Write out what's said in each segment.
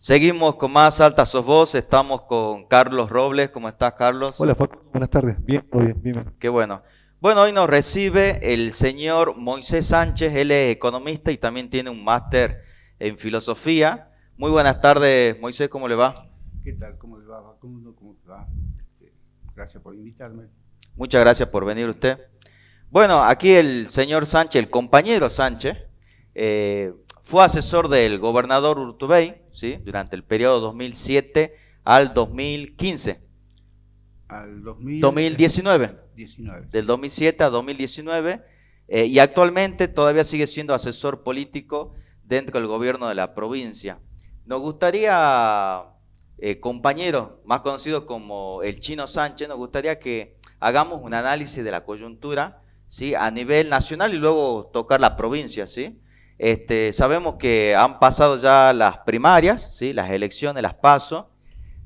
Seguimos con más Alta Sos Vos, estamos con Carlos Robles. ¿Cómo estás, Carlos? Hola, Facundo, buenas tardes. Bien, todo bien, bien. Qué bueno. Bueno, hoy nos recibe el señor Moisés Sánchez, él es economista y también tiene un máster en filosofía. Muy buenas tardes, Moisés, ¿cómo le va? ¿Qué tal? ¿Cómo le va, Facundo? ¿Cómo te va? Gracias por invitarme. Muchas gracias por venir usted. Bueno, aquí el señor Sánchez, el compañero Sánchez, fue asesor del gobernador Urtubey, ¿sí? Durante el periodo 2007 al 2015. Al 2019, 2019, del sí. 2007 a 2019, y actualmente todavía sigue siendo asesor político dentro del gobierno de la provincia. Nos gustaría, compañero, más conocido como el Chino Sánchez, nos gustaría que hagamos un análisis de la coyuntura, ¿sí? A nivel nacional y luego tocar la provincia, ¿sí? Sabemos que han pasado ya las primarias, ¿sí? Las elecciones, las PASO,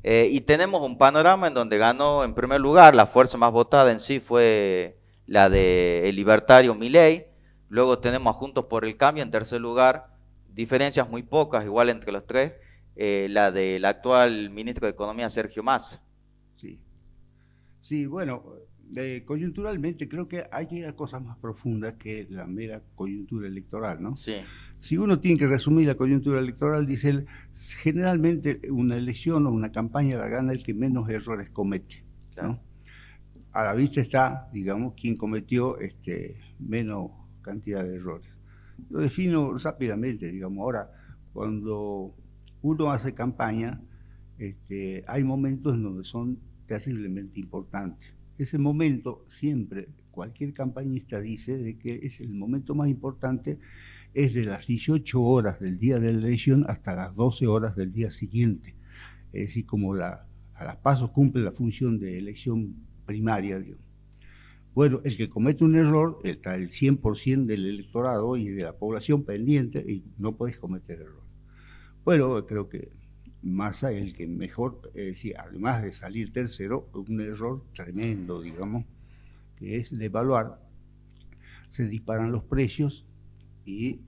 y tenemos un panorama en donde ganó en primer lugar, la fuerza más votada en sí fue la de el libertario Milei. Luego tenemos a Juntos por el Cambio en tercer lugar, diferencias muy pocas, igual entre los tres, la del actual ministro de Economía Sergio Massa. Sí, sí, bueno, coyunturalmente creo que hay que ir a cosas más profundas que la mera coyuntura electoral, ¿no? Sí, Si uno tiene que resumir la coyuntura electoral, dice él, generalmente una elección o una campaña la gana el que menos errores comete, claro. ¿no? A la vista está, digamos, quien cometió menos cantidad de errores. Lo defino rápidamente, digamos, ahora, cuando uno hace campaña, hay momentos en donde son terriblemente importantes. Ese momento siempre, cualquier campañista dice de que es el momento más importante, es de las 18 horas del día de la elección hasta las 12 horas del día siguiente. Es decir, como a las pasos cumple la función de elección primaria, digamos. Bueno, el que comete un error, está el 100% del electorado y de la población pendiente y no podés cometer error. Bueno, creo que Massa es el que mejor, es decir, además de salir tercero, un error tremendo, digamos, que es devaluar, se disparan los precios y,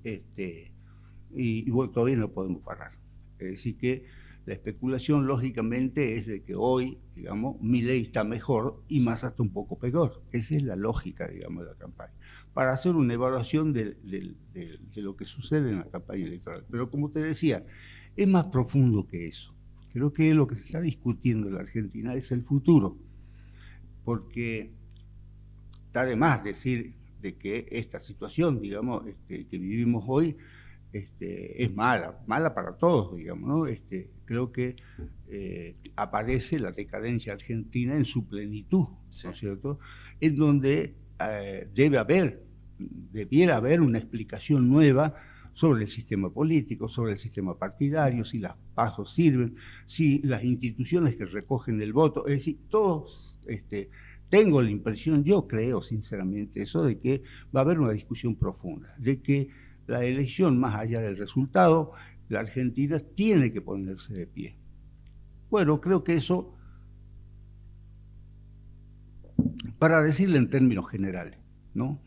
bueno, todavía no podemos parar. Es decir, que la especulación lógicamente es de que hoy, digamos, Milei está mejor y Massa está un poco peor. Esa es la lógica, digamos, de la campaña. Para hacer una evaluación de lo que sucede en la campaña electoral. Pero como te decía, es más profundo que eso. Creo que lo que se está discutiendo en la Argentina es el futuro. Porque está de más decir de que esta situación, digamos, que vivimos hoy, es mala, mala para todos, digamos, ¿no? Creo que aparece la decadencia argentina en su plenitud, Sí. ¿no es cierto? En donde debiera haber una explicación nueva sobre el sistema político, sobre el sistema partidario, si las pasos sirven, si las instituciones que recogen el voto, es decir, todos, tengo la impresión, yo creo sinceramente eso, de que va a haber una discusión profunda, de que la elección, más allá del resultado, la Argentina tiene que ponerse de pie. Bueno, creo que eso, para decirlo en términos generales, ¿no?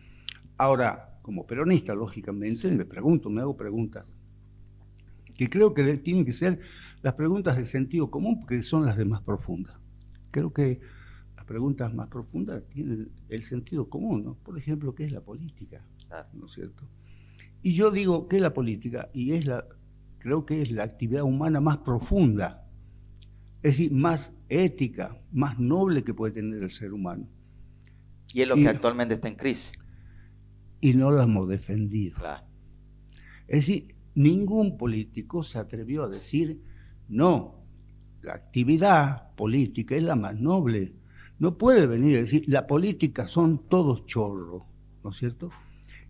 Ahora, como peronista, lógicamente, Sí. me hago preguntas, que creo que tienen que ser las preguntas de sentido común, porque son las de más profundas. Creo que las preguntas más profundas tienen el sentido común, ¿no? Por ejemplo, ¿qué es la política? Claro. ¿No es cierto? Y yo digo que la política, creo que es la actividad humana más profunda, es decir, más ética, más noble que puede tener el ser humano. Y es lo que Y, actualmente está en crisis. y no la hemos defendido. Claro. Es decir, ningún político se atrevió a decir, no, la actividad política es la más noble. No puede venir a decir, la política son todos chorros, ¿no es cierto?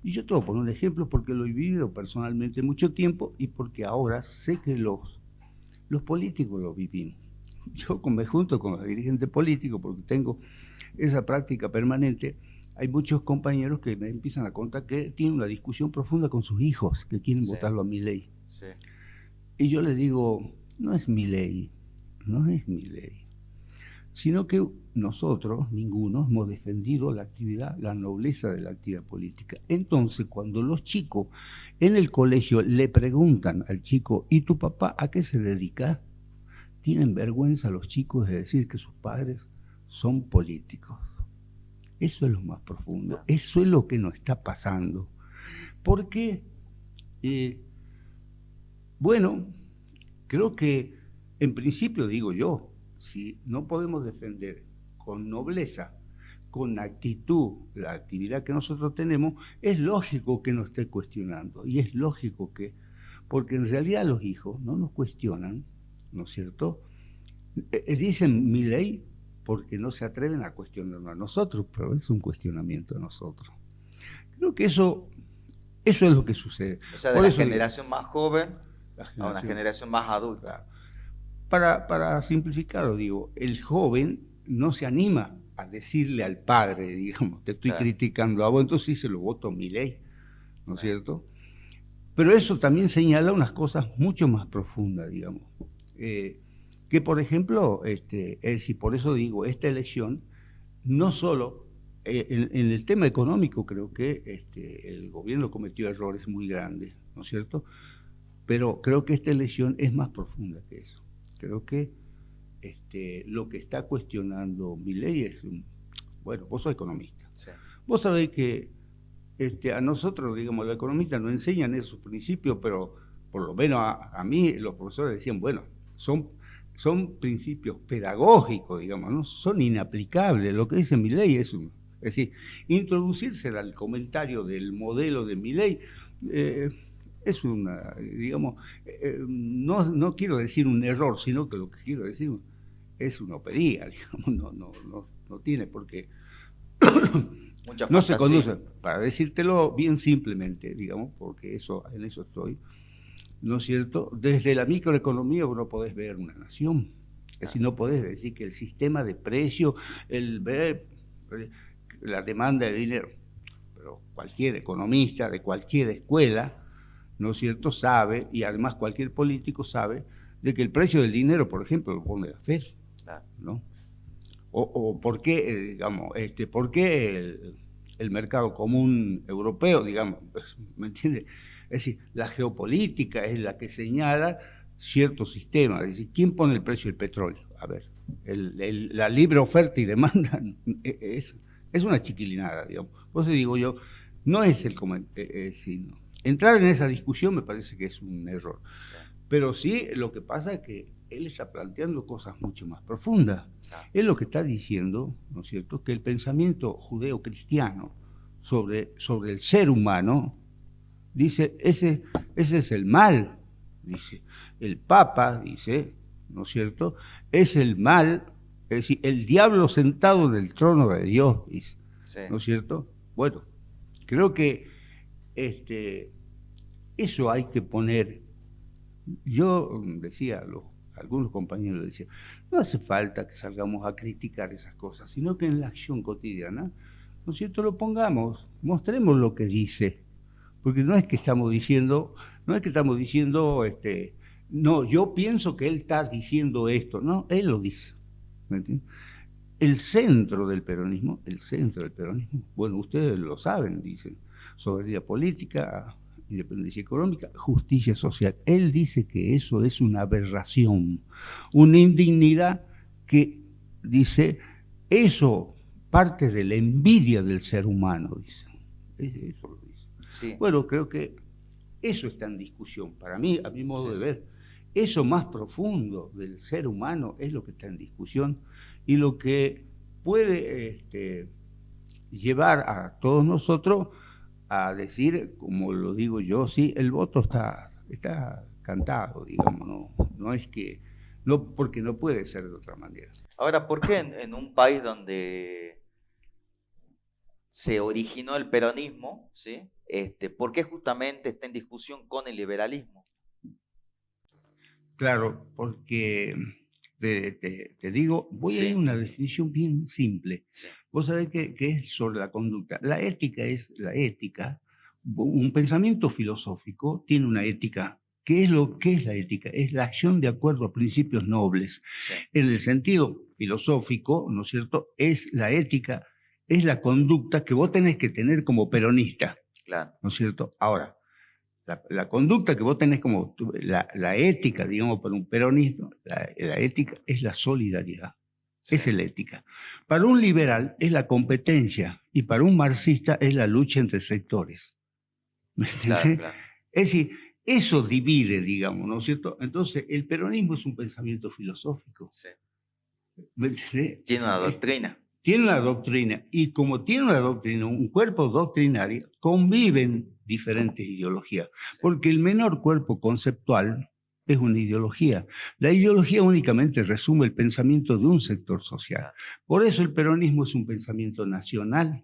Y yo te voy a poner un ejemplo porque lo he vivido personalmente mucho tiempo y porque ahora sé que los políticos lo vivimos. Yo me junto con los dirigentes políticos porque tengo esa práctica permanente. Hay muchos compañeros que me empiezan a contar que tienen una discusión profunda con sus hijos, que quieren Sí, votarlo a Milei. sí, Y yo les digo, no es Milei, no es Milei. sino que nosotros, ninguno, hemos defendido la actividad, la nobleza de la actividad política. Entonces, cuando los chicos en el colegio le preguntan al chico, ¿y tu papá a qué se dedica? Tienen vergüenza los chicos de decir que sus padres son políticos. Eso es lo más profundo, eso es lo que nos está pasando. Porque, bueno, creo que en principio digo yo, si no podemos defender con nobleza, con actitud, la actividad que nosotros tenemos, es lógico que nos esté cuestionando. Y es lógico que, porque en realidad los hijos no nos cuestionan, ¿no es cierto? Dicen mi ley porque no se atreven a cuestionarnos a nosotros, pero es un cuestionamiento a nosotros. Creo que eso es lo que sucede. O sea, de Por la eso generación más joven la a una generación más adulta. Para simplificarlo, digo, el joven no se anima a decirle al padre, digamos, te estoy criticando a vos, entonces sí se lo voto mi ley, ¿no es cierto? Pero eso también señala unas cosas mucho más profundas, digamos. Que por ejemplo, es decir, por eso digo, esta elección, no solo en el tema económico creo que el gobierno cometió errores muy grandes, ¿no es cierto? Pero creo que esta elección es más profunda que eso. Creo que lo que está cuestionando Milei es, bueno, vos sos economista. Sí. Vos sabés que a nosotros, digamos, los economistas nos enseñan esos principios, pero por lo menos a mí los profesores decían, bueno, son principios pedagógicos, digamos, no son inaplicables. Lo que dice Milei es decir, introducirse al comentario del modelo de Milei es una, digamos, no quiero decir un error, sino que lo que quiero decir es una opería, digamos, no tiene por qué. No se conduce, para decírtelo bien simplemente, digamos, porque en eso estoy, ¿no es cierto? Desde la microeconomía vos no podés ver una nación, es decir, no podés decir que el sistema de precios, la demanda de dinero, pero cualquier economista de cualquier escuela, ¿no es cierto?, sabe, y además cualquier político sabe, de que el precio del dinero, por ejemplo, lo pone la FED, ¿no? O por qué, digamos, por qué el mercado común europeo, digamos, ¿me entiendes? Es decir, la geopolítica es la que señala ciertos sistemas. Es decir, ¿quién pone el precio del petróleo? A ver, la libre oferta y demanda es una chiquilinada, digamos. Por eso digo yo, no es el sino entrar en esa discusión me parece que es un error. Sí. Pero sí, lo que pasa es que él está planteando cosas mucho más profundas. Él lo que está diciendo, ¿no es cierto?, que el pensamiento judeo-cristiano sobre el ser humano, dice, ese es el mal, dice. El Papa dice, ¿no es cierto?, es el mal, es decir, el diablo sentado en el trono de Dios, dice, sí. ¿No es cierto? Bueno, creo que eso hay que poner. Yo decía, algunos compañeros decían, no hace falta que salgamos a criticar esas cosas, sino que en la acción cotidiana, ¿no es cierto?, lo pongamos, mostremos lo que dice, porque no es que estamos diciendo, no, yo pienso que él está diciendo esto, no, él lo dice, ¿me entiendes? El centro del peronismo, bueno, ustedes lo saben, dicen, soberanía política, independencia económica, justicia social. Él dice que eso es una aberración, una indignidad que, dice, eso parte de la envidia del ser humano, dice. Eso lo dice. Sí. Bueno, creo que eso está en discusión. Para mí, a mi modo de ver, eso más profundo del ser humano es lo que está en discusión y lo que puede llevar a todos nosotros a decir, como lo digo yo, sí, el voto está cantado, digamos, no es que, no, porque no puede ser de otra manera. Ahora, ¿por qué en un país donde se originó el peronismo, ¿sí? ¿Por qué justamente está en discusión con el liberalismo? Claro, porque te digo, voy a ir a una definición bien simple. Sí. Vos sabés que es sobre la conducta. La ética es la ética. Un pensamiento filosófico tiene una ética. ¿Qué es la ética? Es la acción de acuerdo a principios nobles. Sí. En el sentido filosófico, ¿no es cierto?, es la ética, es la conducta que vos tenés que tener como peronista, Claro. ¿no es cierto? Ahora, la conducta que vos tenés como la ética, digamos, para un peronista, la ética es la solidaridad. Sí. Esa es la ética. Para un liberal es la competencia y para un marxista es la lucha entre sectores. ¿Me entendés? Claro, claro. Es decir, eso divide, digamos, ¿no es cierto? Entonces, el peronismo es un pensamiento filosófico. Sí. ¿Me entendés? Tiene una doctrina. Tiene una doctrina, y como tiene una doctrina, un cuerpo doctrinario, conviven diferentes ideologías, porque el menor cuerpo conceptual es una ideología. La ideología únicamente resume el pensamiento de un sector social. Por eso el peronismo es un pensamiento nacional,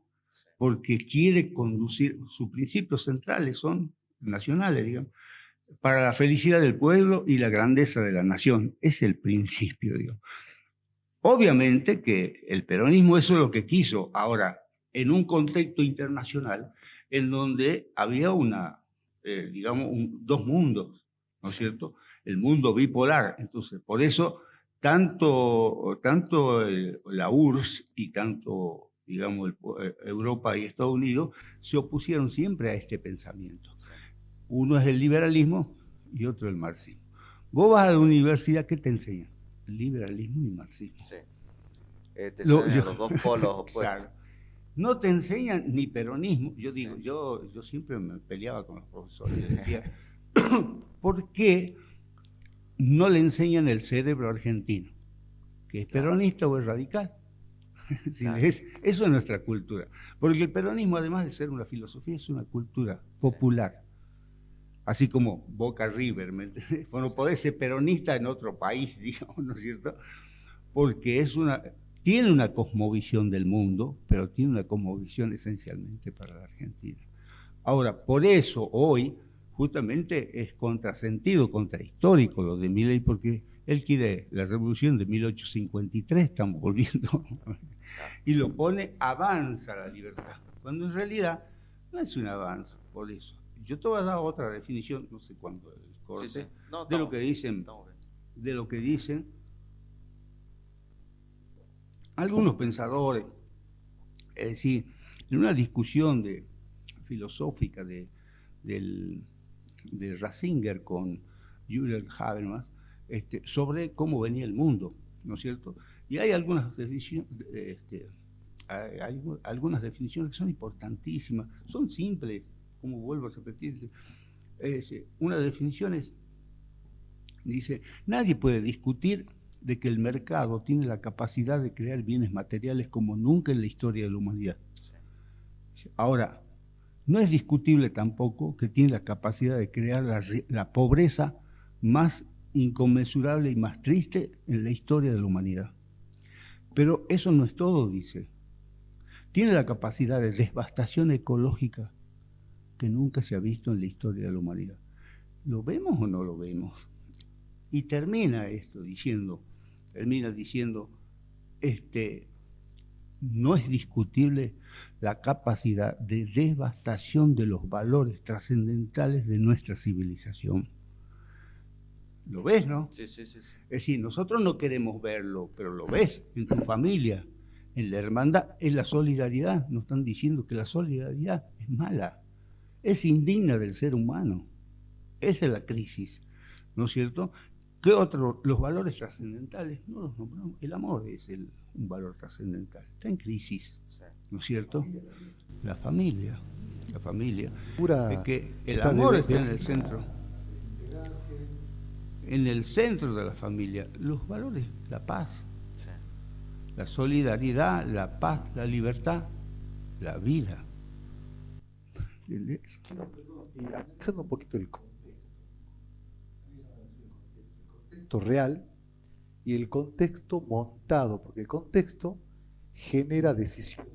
porque quiere conducir, sus principios centrales son nacionales, digamos, para la felicidad del pueblo y la grandeza de la nación. Es el principio, digamos. Obviamente que el peronismo eso es lo que quiso. Ahora, en un contexto internacional en donde había digamos, dos mundos, ¿no es cierto? El mundo bipolar. Entonces, por eso, tanto la URSS y tanto, digamos, Europa y Estados Unidos se opusieron siempre a este pensamiento. Uno es el liberalismo y otro el marxismo. Vos vas a la universidad, ¿qué te enseñan? Liberalismo y marxismo. Sí. Son los dos polos opuestos. Claro. No te enseñan ni peronismo. Yo digo, sí. yo siempre me peleaba con los profesores. Les decía, ¿por qué no le enseñan el cerebro argentino? ¿Que es peronista o es radical? Sí, claro. Eso es nuestra cultura. Porque el peronismo, además de ser una filosofía, es una cultura popular. Sí. Así como Boca River, ¿me entiendes? Bueno, podés ser peronista en otro país, digamos, ¿no es cierto? Porque tiene una cosmovisión del mundo, pero tiene una cosmovisión esencialmente para la Argentina. Ahora, por eso hoy justamente es contrasentido, contrahistórico lo de Milei, porque él quiere la revolución de 1853, estamos volviendo, y lo pone avanza la libertad, cuando en realidad no es un avance, por eso. Yo te voy a dar otra definición, no sé cuándo el corte, sí. No, de lo que dicen algunos pensadores. Es decir, en una discusión filosófica de Ratzinger con Julian Habermas sobre cómo venía el mundo, ¿no es cierto? Y hay algunas definiciones que son importantísimas, son simples, como vuelvo a repetir. Una definición dice, nadie puede discutir de que el mercado tiene la capacidad de crear bienes materiales como nunca en la historia de la humanidad. Ahora, no es discutible tampoco que tiene la capacidad de crear la pobreza más inconmensurable y más triste en la historia de la humanidad. Pero eso no es todo, dice. Tiene la capacidad de devastación ecológica que nunca se ha visto en la historia de la humanidad. ¿Lo vemos o no lo vemos? Y termina diciendo, no es discutible la capacidad de devastación de los valores trascendentales de nuestra civilización. ¿Lo ves, no? Sí. Es decir, nosotros no queremos verlo, pero lo ves en tu familia, en la hermandad, en la solidaridad. Nos están diciendo que la solidaridad es mala, es indigna del ser humano. Esa es la crisis, ¿no es cierto? ¿Qué otro? Los valores trascendentales, no los nombramos. El amor es un valor trascendental. Está en crisis, ¿no es cierto? La familia. Es que el amor está en el centro. En el centro de la familia. Los valores, la paz, la solidaridad, la paz, la libertad, la vida. ¿Entendés? Y analizando un poquito el contexto real y el contexto montado, porque el contexto genera decisión.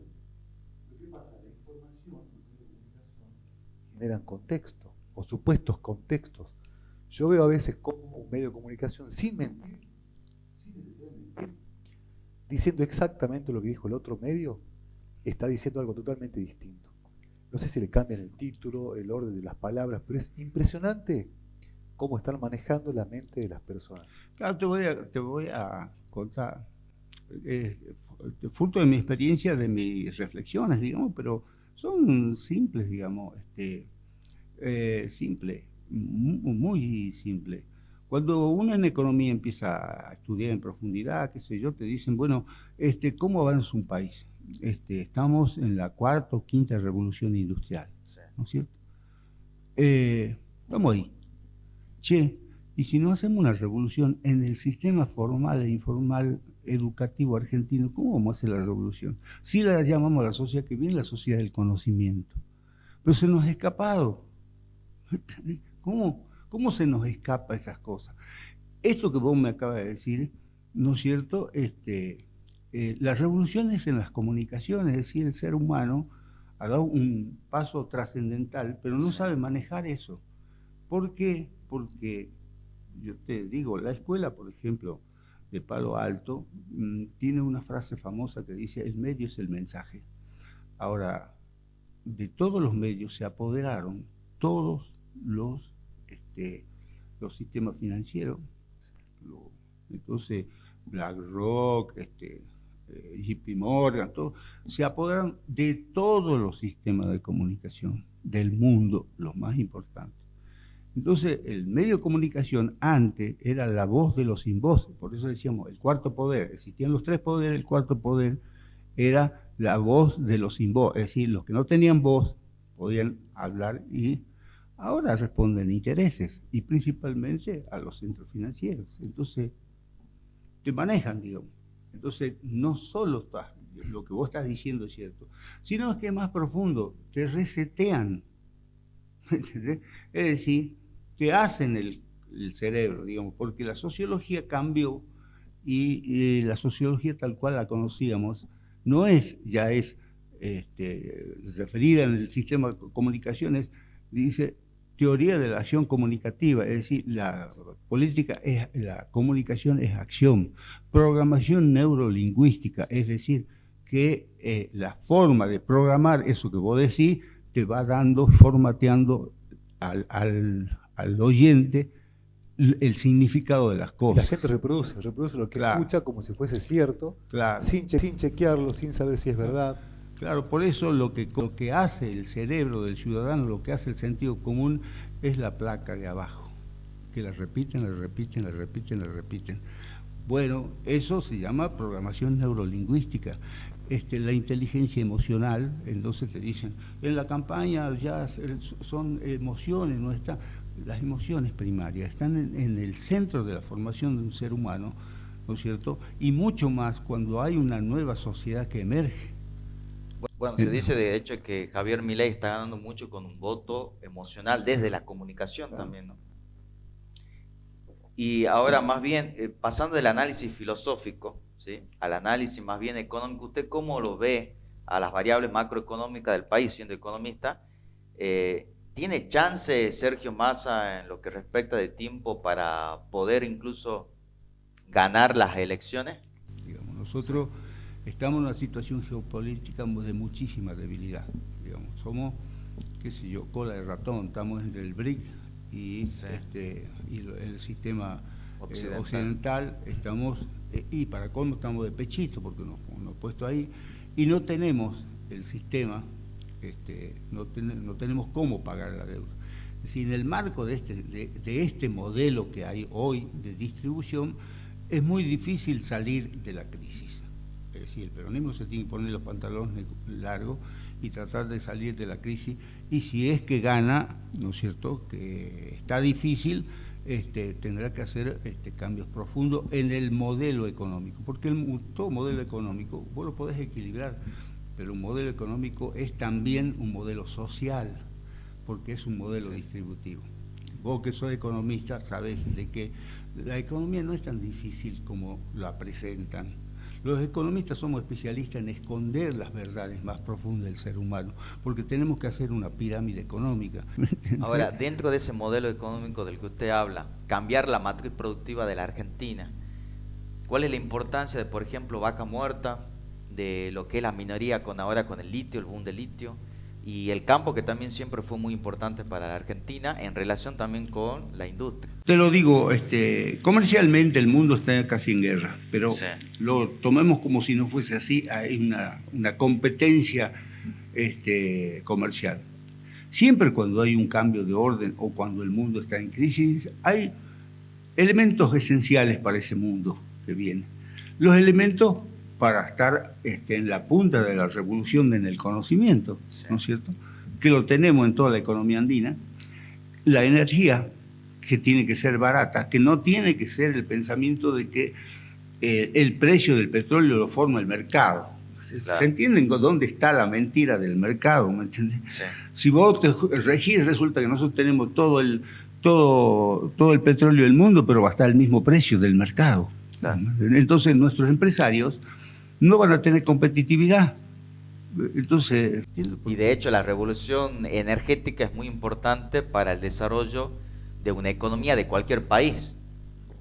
Lo que pasa, la información y la comunicación generan contexto o supuestos contextos. Yo veo a veces como un medio de comunicación sin mentir, sin necesidad de mentir, diciendo exactamente lo que dijo el otro medio, está diciendo algo totalmente distinto. No sé si le cambian el título, el orden de las palabras, pero es impresionante cómo están manejando la mente de las personas. Claro, te voy a contar fruto de mi experiencia, de mis reflexiones, digamos, pero son simples, digamos, simple, muy simple. Cuando uno en economía empieza a estudiar en profundidad, qué sé yo, te dicen, bueno, ¿cómo avanza un país? Estamos en la cuarta o quinta revolución industrial, Sí. ¿no es cierto? Vamos ahí. Che, y si no hacemos una revolución en el sistema formal e informal educativo argentino, ¿cómo vamos a hacer la revolución? Si la llamamos la sociedad que viene, la sociedad del conocimiento. Pero se nos ha escapado. ¿Cómo se nos escapa esas cosas? Esto que vos me acabas de decir, ¿no es cierto? Las revoluciones en las comunicaciones, es decir, el ser humano ha dado un paso trascendental, pero no sabe manejar eso. ¿Por qué? Porque, yo te digo, la escuela, por ejemplo, de Palo Alto, tiene una frase famosa que dice, el medio es el mensaje. Ahora, de todos los medios se apoderaron todos los sistemas financieros. Entonces, BlackRock, JP Morgan, todo, se apoderaron de todos los sistemas de comunicación del mundo, los más importantes. Entonces, el medio de comunicación antes era la voz de los sin voz, por eso decíamos el cuarto poder. Existían los tres poderes, el cuarto poder era la voz de los sin voz, es decir, los que no tenían voz podían hablar y ahora responden intereses y principalmente a los centros financieros. Entonces, te manejan, digamos. Entonces, no solo lo que vos estás diciendo es cierto, sino que es más profundo, te resetean. ¿Entendés? Es decir, te hacen el cerebro, digamos, porque la sociología cambió y la sociología tal cual la conocíamos no es, ya es referida en el sistema de comunicaciones, dice teoría de la acción comunicativa, es decir, la comunicación es acción, programación neurolingüística, es decir, que la forma de programar eso que vos decís te va dando, formateando al oyente el significado de las Y cosas. la gente reproduce lo que escucha como si fuese cierto, sin chequearlo, sin saber si es verdad. Claro, por eso lo que hace el cerebro del ciudadano, lo que hace el sentido común, es la placa de abajo, que la repiten. Bueno, eso se llama programación neurolingüística. La inteligencia emocional, entonces te dicen, en la campaña ya son emociones, no están, las emociones primarias están en el centro de la formación de un ser humano, ¿no es cierto? Y mucho más cuando hay una nueva sociedad que emerge. Bueno, se dice de hecho que Javier Milei está ganando mucho con un voto emocional desde la comunicación también, ¿no? Y ahora más bien, pasando del análisis filosófico, ¿sí?, al análisis más bien económico, ¿usted cómo lo ve a las variables macroeconómicas del país, siendo economista? ¿Tiene chance Sergio Massa en lo que respecta de tiempo para poder incluso ganar las elecciones? Digamos, nosotros estamos en una situación geopolítica de muchísima debilidad, digamos, somos, qué sé yo, cola de ratón, estamos entre el BRIC y el sistema occidental, estamos, y para colmo estamos de pechito, porque nos hemos puesto ahí, y no tenemos el sistema, no tenemos cómo pagar la deuda. Es decir, en el marco de este modelo que hay hoy de distribución, es muy difícil salir de la crisis. Es decir, el peronismo se tiene que poner los pantalones largos y tratar de salir de la crisis, y si es que gana, ¿no es cierto?, que está difícil, tendrá que hacer cambios profundos en el modelo económico, porque todo modelo económico vos lo podés equilibrar, pero un modelo económico es también un modelo social, porque es un modelo distributivo. Vos que sos economista sabés de que la economía no es tan difícil como la presentan. Los economistas somos especialistas en esconder las verdades más profundas del ser humano, porque tenemos que hacer una pirámide económica. Ahora, dentro de ese modelo económico del que usted habla, cambiar la matriz productiva de la Argentina, ¿cuál es la importancia de, por ejemplo, Vaca Muerta, de lo que es la minería ahora con el litio, el boom del litio, y el campo, que también siempre fue muy importante para la Argentina, en relación también con la industria? Te lo digo, comercialmente el mundo está casi en guerra, pero Sí. lo tomemos como si no fuese así, hay una competencia comercial. Siempre cuando hay un cambio de orden o cuando el mundo está en crisis, hay elementos esenciales para ese mundo que viene. Los elementos para estar en la punta de la revolución en el conocimiento, Sí. ¿no es cierto? Que lo tenemos en toda la economía andina. La energía, que tiene que ser barata, que no tiene que ser el pensamiento de que el precio del petróleo lo forma el mercado. Claro. ¿Se entienden dónde está la mentira del mercado? ¿Me entiendes? Sí. Si vos te regís, resulta que nosotros tenemos todo el petróleo del mundo, pero va a estar al mismo precio del mercado. Claro. Entonces nuestros empresarios no van a tener competitividad. Entonces, Y de hecho la revolución energética es muy importante para el desarrollo de una economía de cualquier país.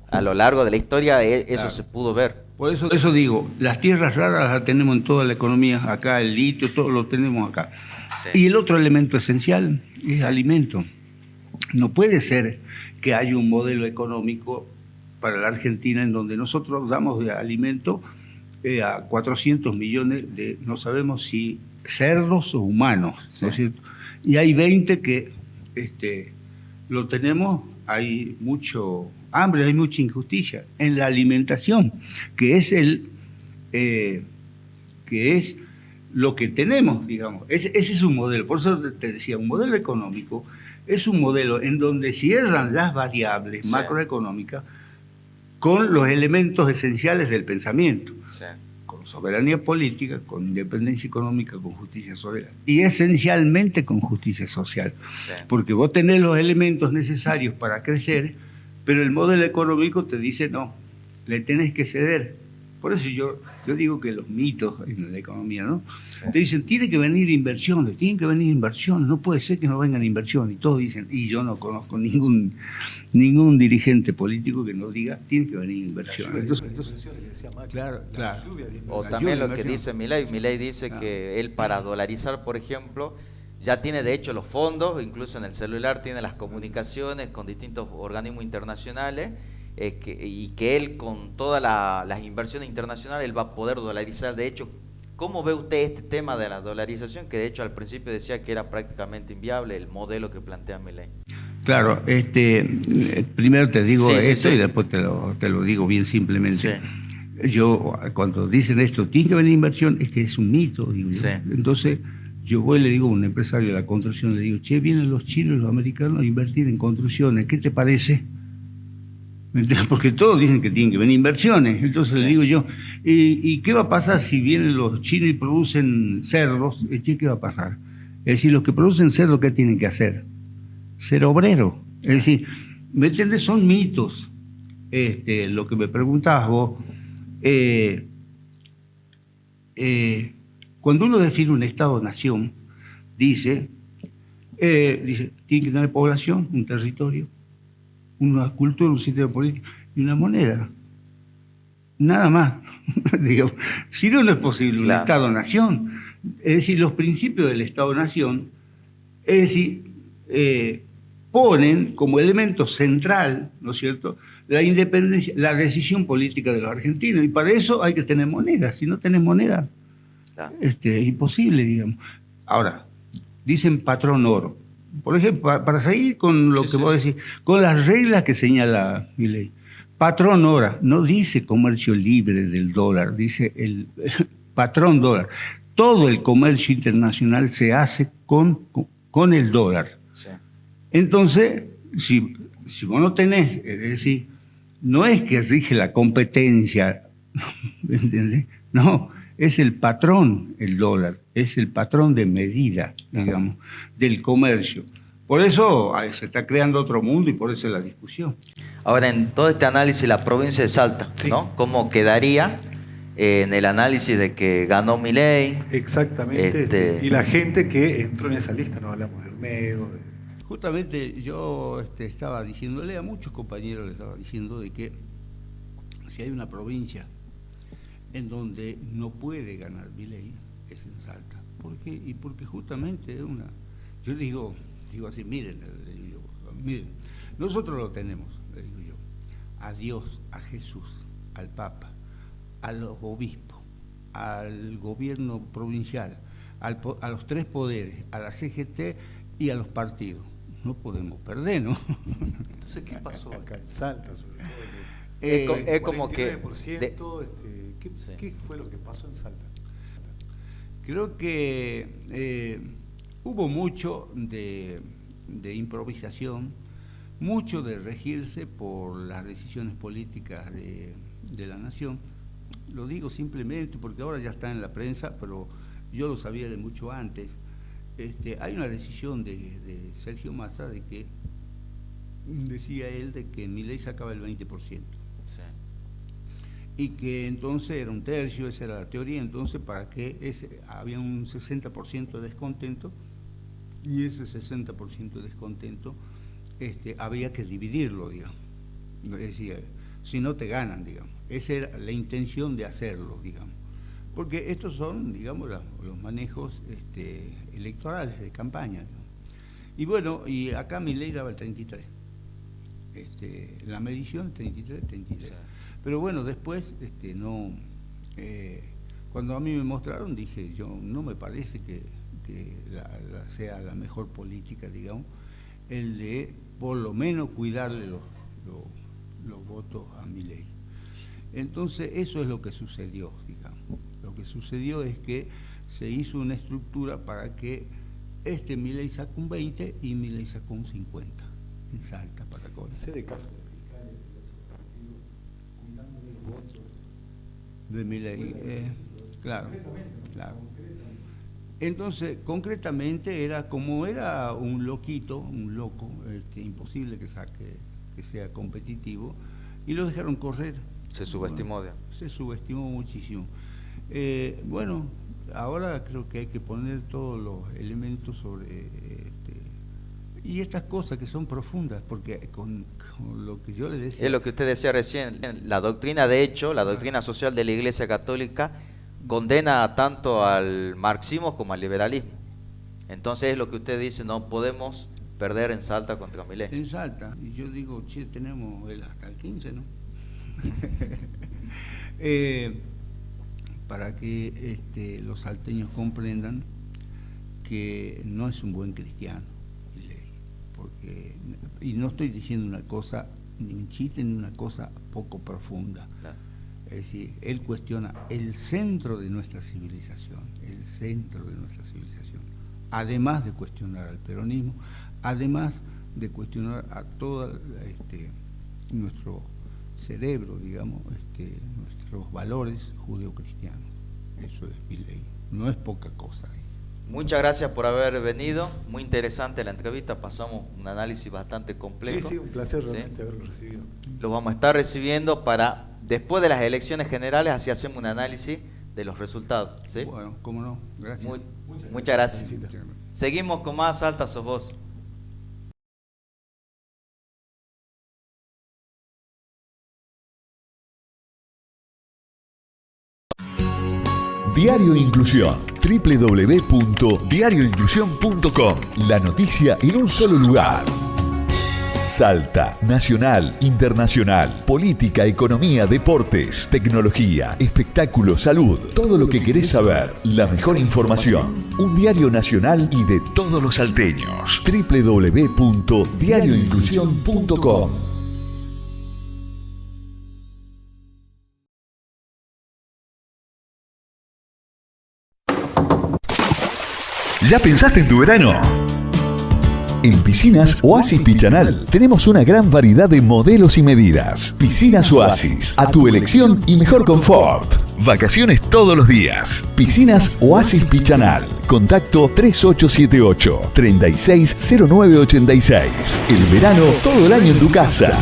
A lo largo de la historia eso Claro. se pudo ver. por eso digo, las tierras raras las tenemos en toda la economía, acá el litio, todo lo tenemos acá. Sí. Y el otro elemento esencial es alimento. No puede ser que haya un modelo económico para la Argentina en donde nosotros damos de alimento a 400 millones de, no sabemos si cerdos o humanos, Sí. ¿no es cierto? Y hay 20 que lo tenemos, hay mucho hambre, hay mucha injusticia en la alimentación, que es lo que tenemos, digamos. Ese es un modelo, por eso te decía, un modelo económico es un modelo en donde cierran las variables Sí. macroeconómicas con los elementos esenciales del pensamiento, Sí. con soberanía política, con independencia económica, con justicia social, y esencialmente con justicia social. Sí. Porque vos tenés los elementos necesarios para crecer, pero el modelo económico te dice no, le tenés que ceder. Por eso yo digo que los mitos en la economía, ¿no? Sí. Te dicen, tienen que venir inversiones, no puede ser que no vengan inversiones. Y todos dicen, y yo no conozco ningún dirigente político que no diga, tiene que venir inversiones. Claro. O La también lluvia lo de que dice Milei. Milei dice Ah. que él para dolarizar, por ejemplo, ya tiene de hecho los fondos, incluso en el celular tiene las comunicaciones con distintos organismos internacionales, y que él con todas las inversiones internacionales él va a poder dolarizar. De hecho, ¿cómo ve usted este tema de la dolarización? Que de hecho al principio decía que era prácticamente inviable el modelo que plantea Milei. Claro, primero te digo Sí, sí, esto sí. y después te lo digo bien simplemente. Sí. Yo, cuando dicen esto, tiene que venir inversión, es que es un mito, digo yo. Sí. Entonces, yo voy y le digo a un empresario de la construcción, le digo, che, vienen los chinos y los americanos a invertir en construcciones, ¿qué te parece? ¿Me entiendes? Porque todos dicen que tienen que venir inversiones. Entonces Sí. le digo yo, ¿y qué va a pasar si vienen los chinos y producen cerdos? Che, ¿qué va a pasar? Es decir, los que producen cerdos, ¿qué tienen que hacer? Ser obrero. Es decir, ¿me entiendes? Son mitos. Lo que me preguntabas vos, cuando uno define un Estado-nación, dice, tiene que tener población, un territorio, una cultura, un sistema político y una moneda. Nada más. Digamos, si no, no es posible un Claro. Estado-nación. Es decir, los principios del Estado-nación, es decir, ponen como elemento central, ¿no es cierto?, la independencia, la decisión política de los argentinos. Y para eso hay que tener moneda. Si no tenés moneda, Claro. es imposible, digamos. Ahora, dicen patrón oro. Por ejemplo, para seguir con lo Sí, que sí, vos sí. decís, con las reglas que señala mi ley. Patrón hora, no dice comercio libre del dólar, dice el patrón dólar. Todo el comercio internacional se hace con el dólar. Sí. Entonces, si vos no tenés, es decir, no es que rige la competencia, ¿entendés? No, es el patrón, el dólar, es el patrón de medida, digamos, del comercio. Por eso se está creando otro mundo y por eso es la discusión. Ahora, en todo este análisis, la provincia de Salta, Sí. ¿no? ¿Cómo quedaría en el análisis de que ganó Milei? Exactamente. Y la gente que entró en esa lista, no hablamos de Olmedo. Justamente yo estaba diciéndole a muchos compañeros, les estaba diciendo de que si hay una provincia en donde no puede ganar Milei, es en Salta. ¿Por qué? Y porque justamente es una... Yo digo así, miren, nosotros lo tenemos. le digo yo, a Dios, a Jesús, al Papa, a los obispos, al gobierno provincial, a los 3 poderes, a la CGT y a los partidos. No podemos perder, ¿no? Entonces, ¿qué pasó acá en Salta, sobre todo? Es como que... 49%, ¿qué fue lo que pasó en Salta? Creo que hubo mucho de improvisación, mucho de regirse por las decisiones políticas de la nación. Lo digo simplemente porque ahora ya está en la prensa, pero yo lo sabía de mucho antes. Hay una decisión de Sergio Massa de que, decía él, de que Milei sacaba el 20%. Sí. Y que entonces era un tercio, esa era la teoría, entonces para que había un 60% de descontento, y ese 60% de descontento había que dividirlo, digamos. Es decir, si no te ganan, digamos. Esa era la intención de hacerlo, digamos. Porque estos son, digamos, los manejos electorales de campaña, digamos. Y bueno, y acá Milei daba el 33. La medición 33. Sí. Pero bueno, después no, cuando a mí me mostraron, dije, yo no me parece que sea la mejor política, digamos, el de por lo menos cuidarle los votos a Milei. Entonces eso es lo que sucedió, digamos. Lo que sucedió es que se hizo una estructura para que Milei sacó un 20 y Milei sacó un 50 en Salta, para Córdoba. ¿Se de caso de fiscales de otros partidos cuidándole los votos de Milei? Claro, claro. Entonces, concretamente era como era un loquito, un loco, imposible que sea competitivo, y lo dejaron correr. Se subestimó. Bueno, se subestimó muchísimo. Bueno, ahora creo que hay que poner todos los elementos sobre y estas cosas que son profundas, porque con lo que yo le decía... Es lo que usted decía recién, la doctrina de hecho, la doctrina social de la Iglesia Católica condena tanto al marxismo como al liberalismo. Entonces es lo que usted dice, no podemos perder en Salta contra Milei. En Salta, y yo digo, che, tenemos hasta el 15, ¿no? Para que los salteños comprendan que no es un buen cristiano, Milei, porque, y no estoy diciendo una cosa, ni un chiste, ni una cosa poco profunda. Claro. Es decir, él cuestiona el centro de nuestra civilización, además de cuestionar al peronismo, además de cuestionar a todo nuestro cerebro, digamos, nuestros valores judeocristianos. Eso es Milei, no es poca cosa. Muchas gracias por haber venido, muy interesante la entrevista, pasamos un análisis bastante complejo. Sí, un placer realmente haberlo recibido. Lo vamos a estar recibiendo para, después de las elecciones generales, así hacemos un análisis de los resultados. ¿Sí? Bueno, cómo no, gracias. Muchas gracias. Seguimos con más Salta Sos Vos. Diario Inclusión, www.diarioinclusión.com. La noticia en un solo lugar. Salta, nacional, internacional, política, economía, deportes, tecnología, espectáculo, salud, todo lo que querés saber, la mejor información. Un diario nacional y de todos los salteños. www.diarioinclusión.com. ¿Ya pensaste en tu verano? En Piscinas Oasis Pichanal tenemos una gran variedad de modelos y medidas. Piscinas Oasis, a tu elección y mejor confort. Vacaciones todos los días. Piscinas Oasis Pichanal. Contacto 3878-360986. El verano todo el año en tu casa.